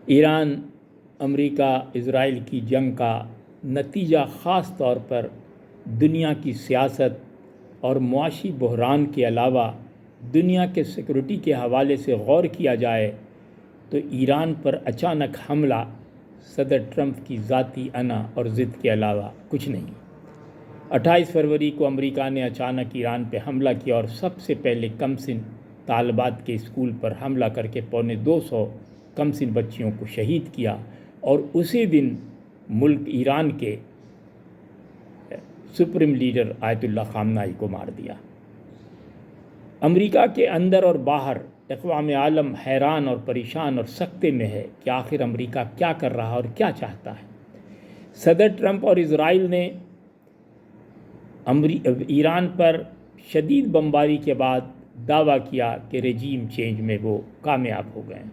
ایران امریکہ اسرائیل کی جنگ کا نتیجہ خاص طور پر دنیا کی سیاست اور معاشی بحران کے علاوہ دنیا کے سیکورٹی کے حوالے سے غور کیا جائے تو ایران پر اچانک حملہ صدر ٹرمپ کی ذاتی انا اور ضد کے علاوہ کچھ نہیں۔ 28 فروری کو امریکہ نے اچانک ایران پہ حملہ کیا اور سب سے پہلے کمسن طالبات کے اسکول پر حملہ کر کے 250 کمسن بچیوں کو شہید کیا، اور اسی دن ملک ایران کے سپریم لیڈر آیت اللہ خامنہ ای کو مار دیا۔ امریکہ کے اندر اور باہر اقوام عالم حیران اور پریشان اور سکتے میں ہے کہ آخر امریکہ کیا کر رہا اور کیا چاہتا ہے۔ صدر ٹرمپ اور اسرائیل نے ایران پر شدید بمباری کے بعد دعویٰ کیا کہ رجیم چینج میں وہ کامیاب ہو گئے ہیں۔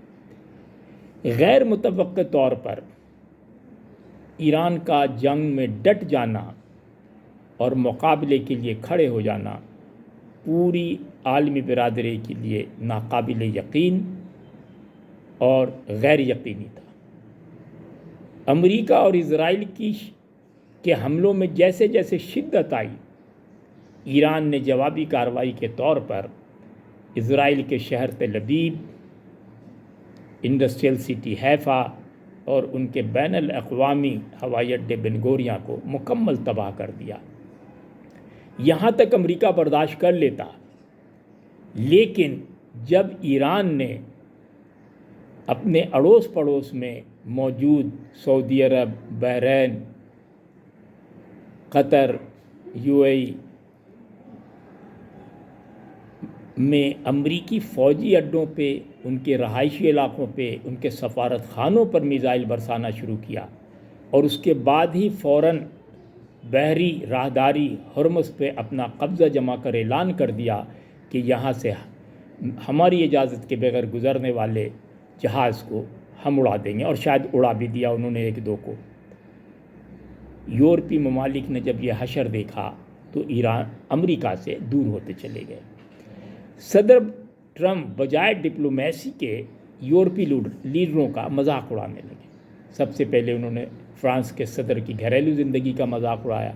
غیر متوقع طور پر ایران کا جنگ میں ڈٹ جانا اور مقابلے کے لیے کھڑے ہو جانا پوری عالمی برادری کے لیے ناقابل یقین اور غیر یقینی تھا۔ امریکہ اور اسرائیل کے حملوں میں جیسے جیسے شدت آئی، ایران نے جوابی کارروائی کے طور پر اسرائیل کے شہر تل ابیب، انڈسٹریل سٹی حیفا اور ان کے بین الاقوامی ہوائی اڈے بن گوریا کو مکمل تباہ کر دیا۔ یہاں تک امریکہ برداشت کر لیتا، لیکن جب ایران نے اپنے اڑوس پڑوس میں موجود سعودی عرب، بحرین، قطر، UAE میں امریکی فوجی اڈوں پہ، ان کے رہائشی علاقوں پہ، ان کے سفارت خانوں پر میزائل برسانا شروع کیا، اور اس کے بعد ہی فوراً بحری راہداری ہرمز پہ اپنا قبضہ جما کر اعلان کر دیا کہ یہاں سے ہماری اجازت کے بغیر گزرنے والے جہاز کو ہم اڑا دیں گے، اور شاید اڑا بھی دیا انہوں نے ایک دو کو۔ یورپی ممالک نے جب یہ حشر دیکھا تو امریکہ سے دور ہوتے چلے گئے۔ صدر ٹرمپ بجائے ڈپلومیسی کے یورپی لیڈروں کا مذاق اڑانے لگے۔ سب سے پہلے انہوں نے فرانس کے صدر کی گھریلو زندگی کا مذاق اڑایا،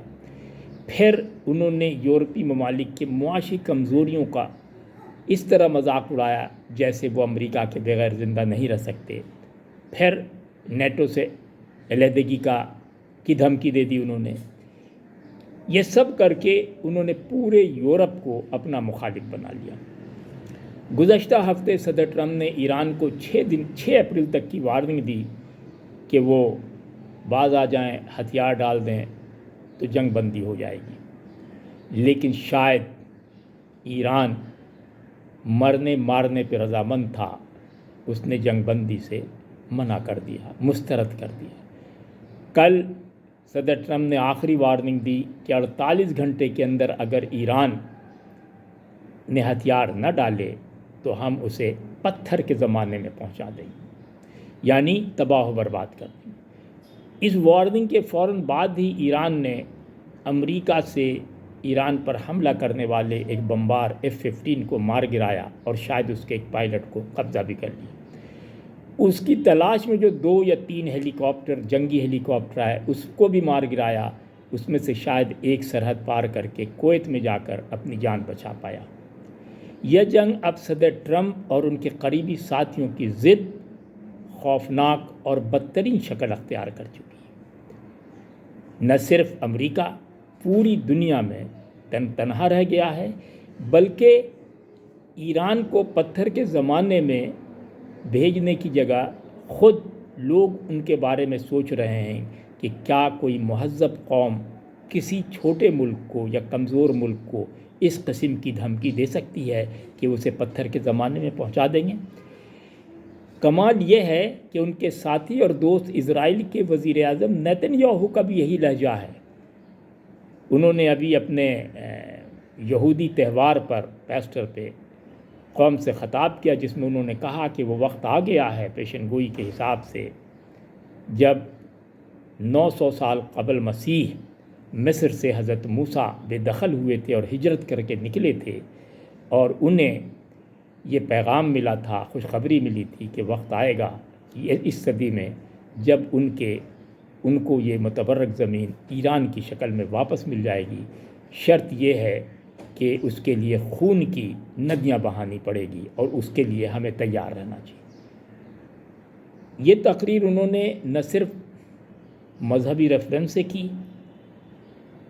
پھر انہوں نے یورپی ممالک کے معاشی کمزوریوں کا اس طرح مذاق اڑایا جیسے وہ امریکہ کے بغیر زندہ نہیں رہ سکتے، پھر نیٹو سے علیحدگی کی دھمکی دے دی انہوں نے۔ یہ سب کر کے انہوں نے پورے یورپ کو اپنا مخالف بنا لیا۔ گزشتہ ہفتے صدر ٹرمپ نے ایران کو 6 اپریل تک کی وارننگ دی کہ وہ باز آ جائیں، ہتھیار ڈال دیں تو جنگ بندی ہو جائے گی، لیکن شاید ایران مرنے مارنے پہ رضامند تھا، اس نے جنگ بندی سے منع کر دیا، مسترد کر دیا۔ کل صدر ٹرمپ نے آخری وارننگ دی کہ 48 گھنٹے کے اندر اگر ایران نے ہتھیار نہ ڈالے تو ہم اسے پتھر کے زمانے میں پہنچا دیں گے، یعنی تباہ و برباد کر دیں گے۔ اس وارننگ کے فوراً بعد ہی ایران نے امریکہ سے ایران پر حملہ کرنے والے ایک بمبار F-15 کو مار گرایا، اور شاید اس کے ایک پائلٹ کو قبضہ بھی کر لیا۔ اس کی تلاش میں جو 2 یا 3 جنگی ہیلی کاپٹر آئے اس کو بھی مار گرایا، اس میں سے شاید ایک سرحد پار کر کے کویت میں جا کر اپنی جان بچا پایا۔ یہ جنگ اب صدر ٹرمپ اور ان کے قریبی ساتھیوں کی ضد خوفناک اور بدترین شکل اختیار کر چکی ہے۔ نہ صرف امریکہ پوری دنیا میں تنہا رہ گیا ہے، بلکہ ایران کو پتھر کے زمانے میں بھیجنے کی جگہ خود لوگ ان کے بارے میں سوچ رہے ہیں کہ کیا کوئی مہذب قوم کسی چھوٹے ملک کو یا کمزور ملک کو اس قسم کی دھمکی دے سکتی ہے کہ اسے پتھر کے زمانے میں پہنچا دیں گے۔ کمال یہ ہے کہ ان کے ساتھی اور دوست اسرائیل کے وزیر اعظم نیتن یاہو کا بھی یہی لہجہ ہے۔ انہوں نے ابھی اپنے یہودی تہوار پر پیسٹر پہ قوم سے خطاب کیا، جس میں انہوں نے کہا کہ وہ وقت آ گیا ہے پیشن گوئی کے حساب سے، جب 900 سال قبل مسیح مصر سے حضرت موسیٰ بے دخل ہوئے تھے اور ہجرت کر کے نکلے تھے، اور انہیں یہ پیغام ملا تھا، خوشخبری ملی تھی کہ وقت آئے گا یہ اس صدی میں جب ان کو یہ متبرک زمین ایران کی شکل میں واپس مل جائے گی، شرط یہ ہے کہ اس کے لیے خون کی ندیاں بہانی پڑے گی اور اس کے لیے ہمیں تیار رہنا چاہیے۔ یہ تقریر انہوں نے نہ صرف مذہبی ریفرنس سے کی،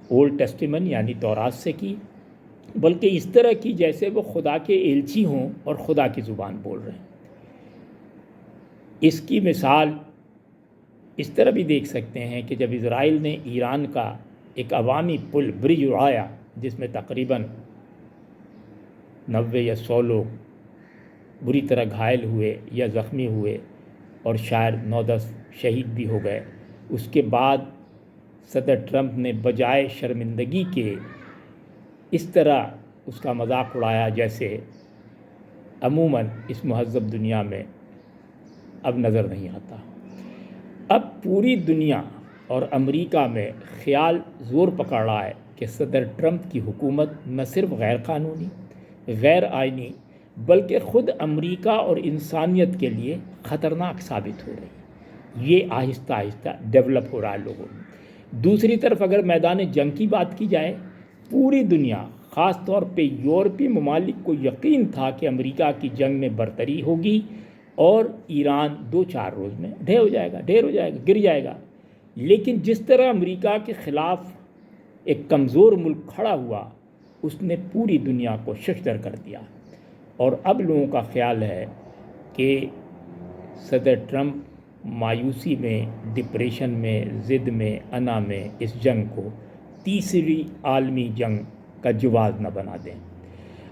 اولڈ ٹیسٹیمن یعنی تورات سے کی، بلکہ اس طرح کی جیسے وہ خدا کے ایلچی ہوں اور خدا کی زبان بول رہے ہیں۔ اس کی مثال اس طرح بھی دیکھ سکتے ہیں کہ جب اسرائیل نے ایران کا ایک عوامی پل برج اڑایا جس میں تقریباً 90 یا 100 لوگ بری طرح گھائل ہوئے یا زخمی ہوئے اور شاید 9-10 شہید بھی ہو گئے، اس کے بعد صدر ٹرمپ نے بجائے شرمندگی کے اس طرح اس کا مذاق اڑایا جیسے عموماً اس مہذب دنیا میں اب نظر نہیں آتا۔ اب پوری دنیا اور امریکہ میں خیال زور پکڑ رہا ہے کہ صدر ٹرمپ کی حکومت نہ صرف غیر قانونی، غیر آئینی، بلکہ خود امریکہ اور انسانیت کے لیے خطرناک ثابت ہو رہی ہے۔ یہ آہستہ آہستہ ڈیولپ ہو رہا ہے لوگوں میں۔ دوسری طرف اگر میدان جنگ کی بات کی جائے، پوری دنیا خاص طور پہ یورپی ممالک کو یقین تھا کہ امریکہ کی جنگ میں برتری ہوگی اور ایران 2-4 روز میں ڈھیر ہو جائے گا، گر جائے گا۔ لیکن جس طرح امریکہ کے خلاف ایک کمزور ملک کھڑا ہوا، اس نے پوری دنیا کو ششدر کر دیا، اور اب لوگوں کا خیال ہے کہ صدر ٹرمپ مایوسی میں، ڈپریشن میں، ضد میں، انا میں اس جنگ کو تیسری عالمی جنگ کا جواز نہ بنا دیں۔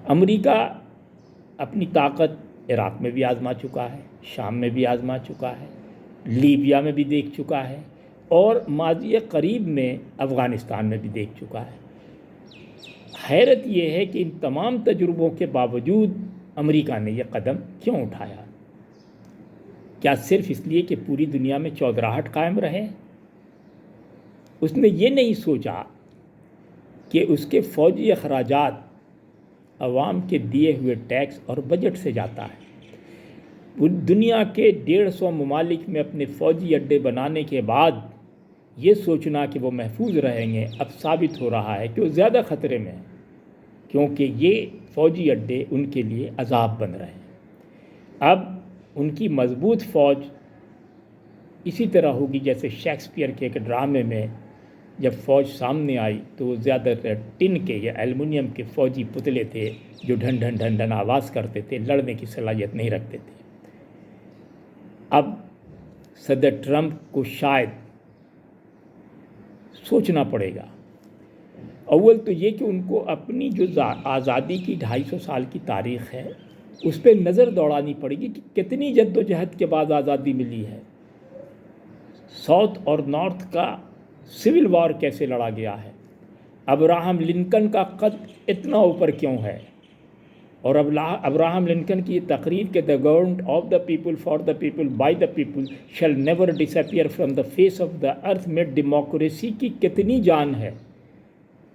امریکہ اپنی طاقت عراق میں بھی آزما چکا ہے، شام میں بھی آزما چکا ہے، لیبیا میں بھی دیکھ چکا ہے، اور ماضی قریب میں افغانستان میں بھی دیکھ چکا ہے۔ حیرت یہ ہے کہ ان تمام تجربوں کے باوجود امریکہ نے یہ قدم کیوں اٹھایا؟ کیا صرف اس لیے کہ پوری دنیا میں چودراہٹ قائم رہے؟ اس نے یہ نہیں سوچا کہ اس کے فوجی اخراجات عوام کے دیے ہوئے ٹیکس اور بجٹ سے جاتا ہے۔ دنیا کے 150 ممالک میں اپنے فوجی اڈے بنانے کے بعد یہ سوچنا کہ وہ محفوظ رہیں گے اب ثابت ہو رہا ہے کہ وہ زیادہ خطرے میں ہیں، کیونکہ یہ فوجی اڈے ان کے لیے عذاب بن رہے ہیں۔ اب ان کی مضبوط فوج اسی طرح ہوگی جیسے شیکسپیئر کے ایک ڈرامے میں جب فوج سامنے آئی تو وہ زیادہ تر ٹن کے یا ایلومینیم کے فوجی پتلے تھے جو ڈھن ڈھن ڈھن ڈھن آواز کرتے تھے، لڑنے کی صلاحیت نہیں رکھتے تھے۔ اب صدر ٹرمپ کو شاید سوچنا پڑے گا، اول تو یہ کہ ان کو اپنی جو آزادی کی 250 سال کی تاریخ ہے اس پہ نظر دوڑانی پڑے گی کہ کتنی جد و جہد کے بعد آزادی ملی ہے۔ ساؤتھ اور نارتھ کا سول وار کیسے لڑا گیا ہے، ابراہم لنکن کا قد اتنا اوپر کیوں ہے، اور ابراہم لنکن کی یہ تقریر کہ the government of the people for the people by the people shall never disappear from the face of the earth میں ڈیموکریسی کی کتنی جان ہے،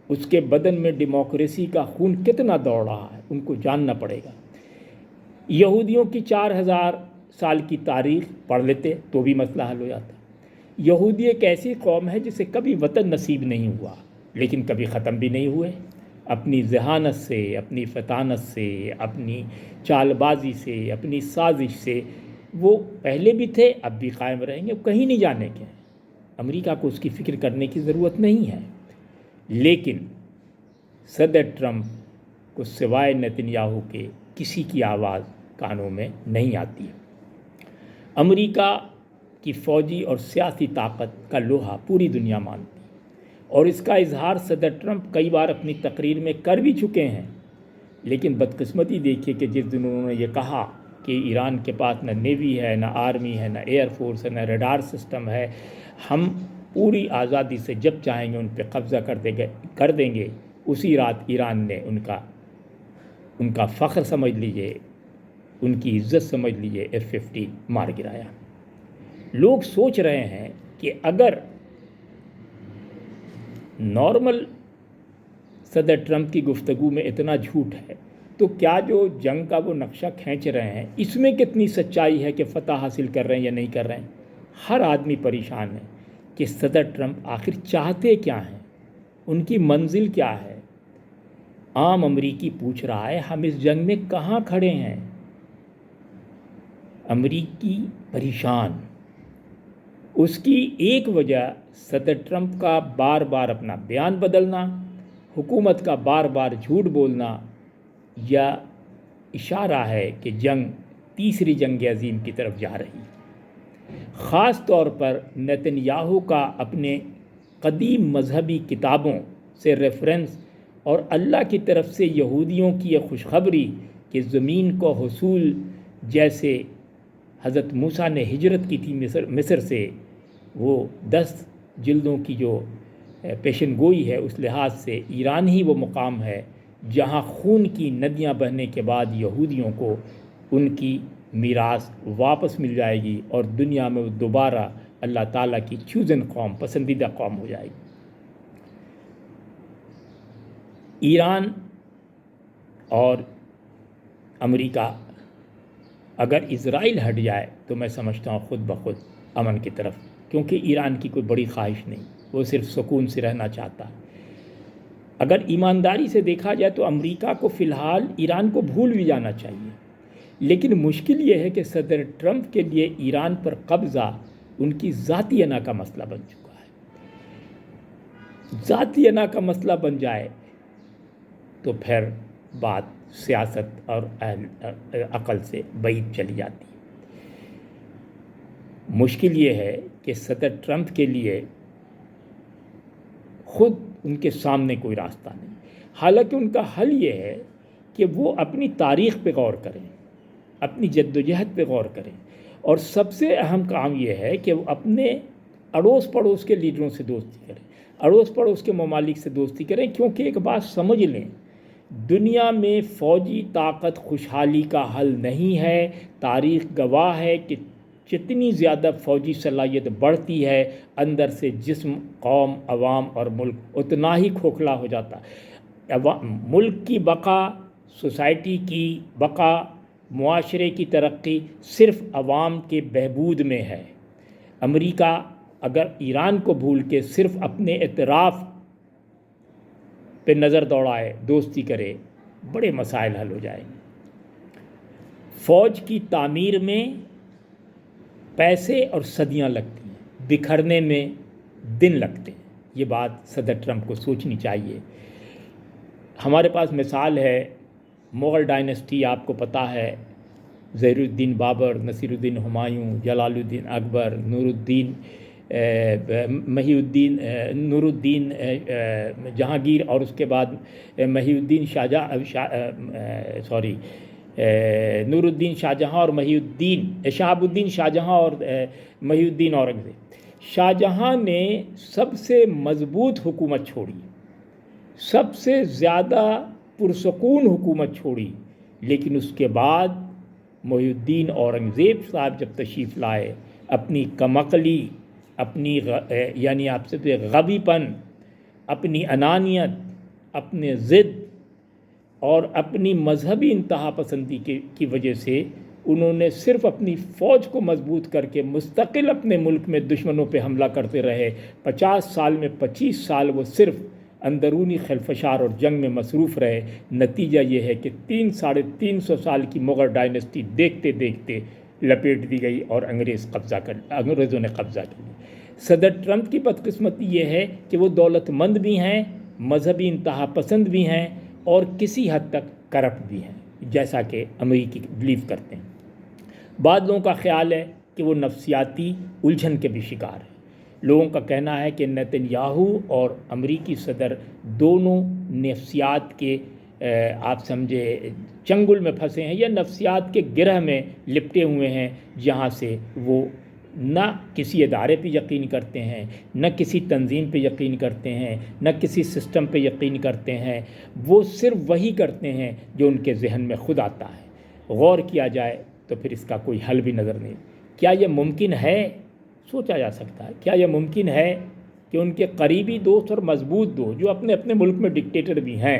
اس کے بدن میں ڈیموکریسی کا خون کتنا دوڑ رہا ہے، ان کو جاننا پڑے گا۔ یہودیوں کی 4000 سال کی تاریخ پڑھ لیتے تو بھی مسئلہ حل ہو جاتا۔ یہودی ایک ایسی قوم ہے جسے کبھی وطن نصیب نہیں ہوا لیکن کبھی ختم بھی نہیں ہوئے، اپنی ذہانت سے، اپنی فطانت سے، اپنی چال بازی سے، اپنی سازش سے وہ پہلے بھی تھے، اب بھی قائم رہیں گے، کہیں نہیں جانے کے۔ امریکہ کو اس کی فکر کرنے کی ضرورت نہیں ہے، لیکن صدر ٹرمپ کو سوائے نتنیاہو کے کسی کی آواز کانوں میں نہیں آتی۔ امریکہ کی فوجی اور سیاسی طاقت کا لوہا پوری دنیا مانتی، اور اس کا اظہار صدر ٹرمپ کئی بار اپنی تقریر میں کر بھی چکے ہیں۔ لیکن بدقسمتی دیکھیے کہ جس دن انہوں نے یہ کہا کہ ایران کے پاس نہ نیوی ہے، نہ آرمی ہے، نہ ایئر فورس ہے، نہ ریڈار سسٹم ہے، ہم پوری آزادی سے جب چاہیں گے ان پہ قبضہ کر دیں گے، اسی رات ایران نے ان کا فخر سمجھ لیجئے، ان کی عزت سمجھ لیجئے F-15 مار گرایا۔ لوگ سوچ رہے ہیں کہ اگر نارمل صدر ٹرمپ کی گفتگو میں اتنا جھوٹ ہے تو کیا جو جنگ کا وہ نقشہ کھینچ رہے ہیں اس میں کتنی سچائی ہے کہ فتح حاصل کر رہے ہیں یا نہیں کر رہے ہیں؟ ہر آدمی پریشان ہے کہ صدر ٹرمپ آخر چاہتے کیا ہیں، ان کی منزل کیا ہے۔ عام امریکی پوچھ رہا ہے ہم اس جنگ میں کہاں کھڑے ہیں۔ امریکی پریشان، اس کی ایک وجہ صدر ٹرمپ کا بار بار اپنا بیان بدلنا، حکومت کا بار بار جھوٹ بولنا، یا اشارہ ہے کہ جنگ تیسری جنگ عظیم کی طرف جا رہی ہے۔ خاص طور پر نیتن یاہو کا اپنے قدیم مذہبی کتابوں سے ریفرنس اور اللہ کی طرف سے یہودیوں کی یہ خوشخبری کہ زمین کو حصول، جیسے حضرت موسیٰ نے ہجرت کی تھی مصر سے، وہ 10 جلدوں کی جو پیشن گوئی ہے، اس لحاظ سے ایران ہی وہ مقام ہے جہاں خون کی ندیاں بہنے کے بعد یہودیوں کو ان کی میراث واپس مل جائے گی اور دنیا میں وہ دوبارہ اللہ تعالیٰ کی چوزن قوم، پسندیدہ قوم ہو جائے گی۔ ایران اور امریکہ اگر اسرائیل ہٹ جائے تو میں سمجھتا ہوں خود بخود امن کی طرف، کیونکہ ایران کی کوئی بڑی خواہش نہیں، وہ صرف سکون سے رہنا چاہتا ہے۔ اگر ایمانداری سے دیکھا جائے تو امریکہ کو فی الحال ایران کو بھول بھی جانا چاہیے، لیکن مشکل یہ ہے کہ صدر ٹرمپ کے لیے ایران پر قبضہ ان کی ذاتی انا کا مسئلہ بن چکا ہے۔ ذاتی انا کا مسئلہ بن جائے تو پھر بات سیاست اور عقل سے بعید چلی جاتی ہے۔ مشکل یہ ہے کہ صدر ٹرمپ کے لیے خود ان کے سامنے کوئی راستہ نہیں، حالانکہ ان کا حل یہ ہے کہ وہ اپنی تاریخ پہ غور کریں، اپنی جدوجہد پہ غور کریں، اور سب سے اہم کام یہ ہے کہ وہ اپنے اڑوس پڑوس کے لیڈروں سے دوستی کریں، اڑوس پڑوس کے ممالک سے دوستی کریں، کیونکہ ایک بات سمجھ لیں، دنیا میں فوجی طاقت خوشحالی کا حل نہیں ہے۔ تاریخ گواہ ہے کہ جتنی زیادہ فوجی صلاحیت بڑھتی ہے، اندر سے جسم، قوم، عوام اور ملک اتنا ہی کھوکھلا ہو جاتا ہے۔ ملک کی بقا، سوسائٹی کی بقا، معاشرے کی ترقی صرف عوام کے بہبود میں ہے۔ امریکہ اگر ایران کو بھول کے صرف اپنے اعتراف پہ نظر دوڑائے، دوستی کرے، بڑے مسائل حل ہو جائیں گے۔ فوج کی تعمیر میں پیسے اور صدیاں لگتی ہیں، بکھرنے میں دن لگتے ہیں۔ یہ بات صدر ٹرمپ کو سوچنی چاہیے۔ ہمارے پاس مثال ہے مغل ڈائنسٹی، آپ کو پتہ ہے، ظہیر الدین بابر، نصیر الدین ہمایوں، جلال الدین اکبر، محی الدین نور الدین جہانگیر، اور اس کے بعد محی الدین نور الدین شاہ جہاں اور شہاب الدین شاہ جہاں اور محی الدین اورنگزیب۔ شاہ جہاں نے سب سے مضبوط حکومت چھوڑی، سب سے زیادہ پرسکون حکومت چھوڑی، لیکن اس کے بعد محی الدین اورنگزیب صاحب جب تشریف لائے، اپنی کمعقلی، اپنی یعنی آپ سے غبی پن، اپنی انانیت، اپنے ضد اور اپنی مذہبی انتہا پسندی کی وجہ سے انہوں نے صرف اپنی فوج کو مضبوط کر کے مستقل اپنے ملک میں دشمنوں پہ حملہ کرتے رہے۔ 50 سال میں 25 سال وہ صرف اندرونی خلفشار اور جنگ میں مصروف رہے۔ نتیجہ یہ ہے کہ 300 سال کی مغل ڈائنسٹی دیکھتے دیکھتے لپیٹ دی گئی اور انگریزوں نے قبضہ کیا۔ صدر ٹرمپ کی بدقسمتی یہ ہے کہ وہ دولت مند بھی ہیں، مذہبی انتہا پسند بھی ہیں، اور کسی حد تک کرپٹ بھی ہیں، جیسا کہ امریکی بلیو کرتے ہیں۔ بعض لوگوں کا خیال ہے کہ وہ نفسیاتی الجھن کے بھی شکار ہیں۔ لوگوں کا کہنا ہے کہ نیتن یاہو اور امریکی صدر دونوں نفسیات کے آپ سمجھے چنگل میں پھنسے ہیں، یا نفسیات کے گرہ میں لپٹے ہوئے ہیں، جہاں سے وہ نہ کسی ادارے پہ یقین کرتے ہیں، نہ کسی تنظیم پہ یقین کرتے ہیں، نہ کسی سسٹم پہ یقین کرتے ہیں۔ وہ صرف وہی کرتے ہیں جو ان کے ذہن میں خود آتا ہے۔ غور کیا جائے تو پھر اس کا کوئی حل بھی نظر نہیں۔ کیا یہ ممکن ہے؟ سوچا جا سکتا ہے، کیا یہ ممکن ہے کہ ان کے قریبی دوست اور مضبوط دوست جو اپنے اپنے ملک میں ڈکٹیٹر بھی ہیں،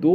2